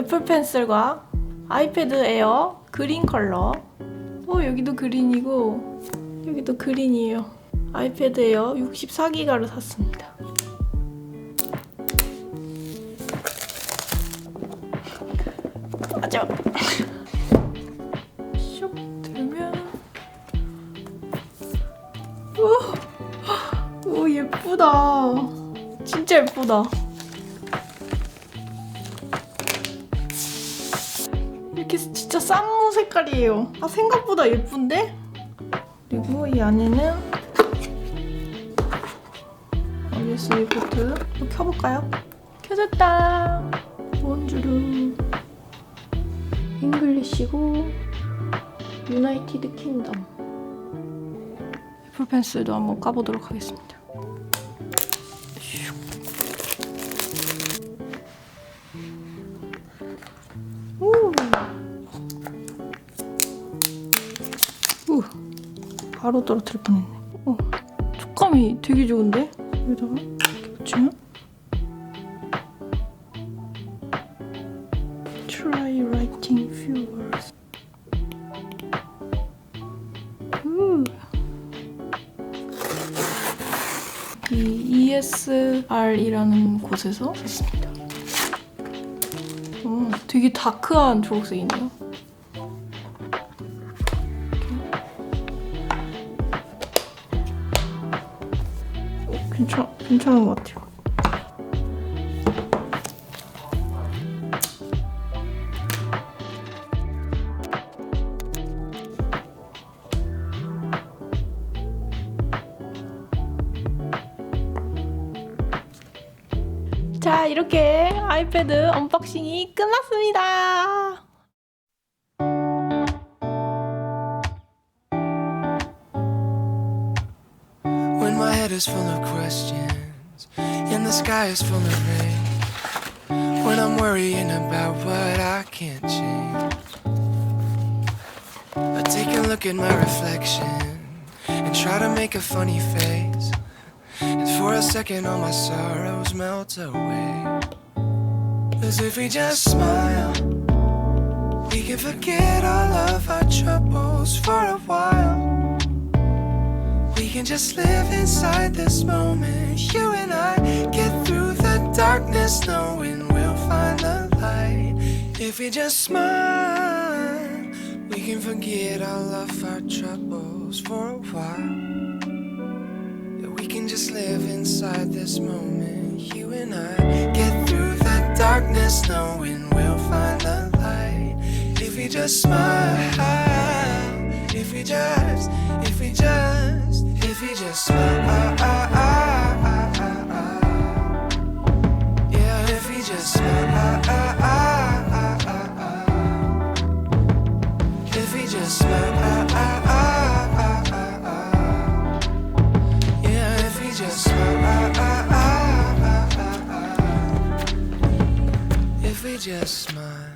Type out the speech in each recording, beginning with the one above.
애플펜슬과 아이패드 에어 그린 컬러. 여기도 그린이고 여기도 그린이에요. 아이패드 에어 64기가를 샀습니다. 맞아. 슉 들면 오 예쁘다. 진짜 예쁘다. 이렇게 진짜 쌍무 색깔이에요. 생각보다 예쁜데? 그리고 이 안에는 USB 포트. 또 켜볼까요? 켜졌다. 원주르 잉글리시고 유나이티드 킹덤. 애플펜슬도 한번 까보도록 하겠습니다. 바로 떨어뜨릴 뻔했네. 촉감이 되게 좋은데? 여기다가 이렇게 붙이면 Try writing few words. 이 Esr이라는 곳에서 샀습니다. 되게 다크한 초록색이네요. 괜찮은 것 같아요. 자, 이렇게 아이패드 언박싱이 끝났습니다. Is full of questions and the sky is full of rain. When I'm worrying about what I can't change, I take a look at my reflection and try to make a funny face, and for a second all my sorrows melt away. As if we just smile, we can forget all of our troubles for a while. We can just live inside this moment. You and I get through the darkness, knowing we'll find the light. If we just smile, we can forget all of our troubles for a while. We can just live inside this moment. You and I get through the darkness, knowing we'll find the light. If we just smile, if we just smile, yeah, if we just smile, if we just smile, yeah, if we just smile, if we just smile.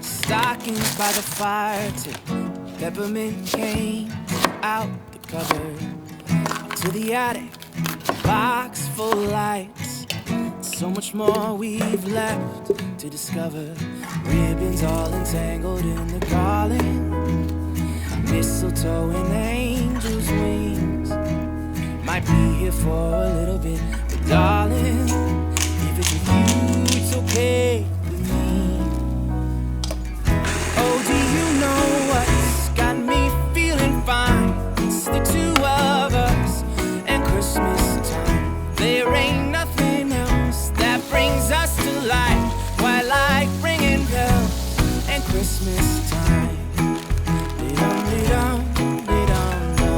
Stockings by the fire, take peppermint cane out the cupboard to the attic, box full of lights. So much more we've left to discover. Ribbons all entangled in the garland, mistletoe and angels' wings. Might be here for a little bit, but darling, if it's with you, it's okay. Christmas time, dum dum dum dum.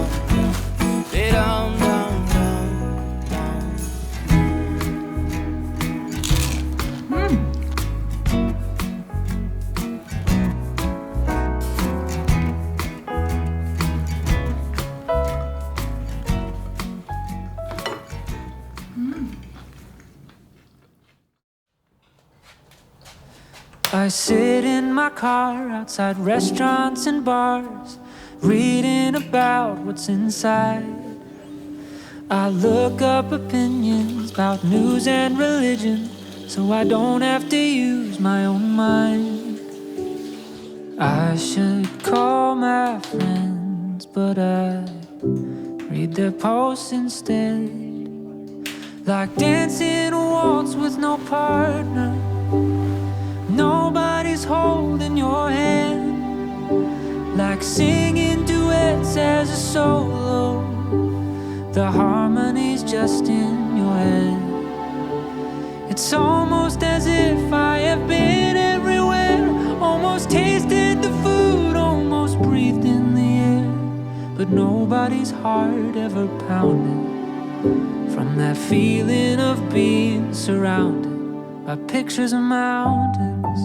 I sit in my car outside restaurants and bars, reading about what's inside. I look up opinions about news and religion, so I don't have to use my own mind. I should call my friends, but I read their posts instead. Like dancing a waltz with no partner, nobody's holding your hand. Like singing duets as a solo, the harmony's just in your head. It's almost as if I have been everywhere, almost tasted the food, almost breathed in the air. But nobody's heart ever pounded from that feeling of being surrounded by pictures of mountains.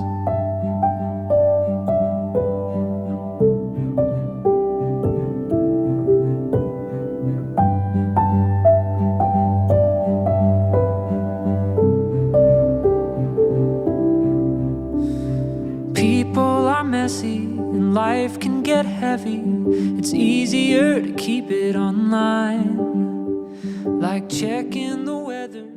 People are messy and life can get heavy. It's easier to keep it online, like checking the weather.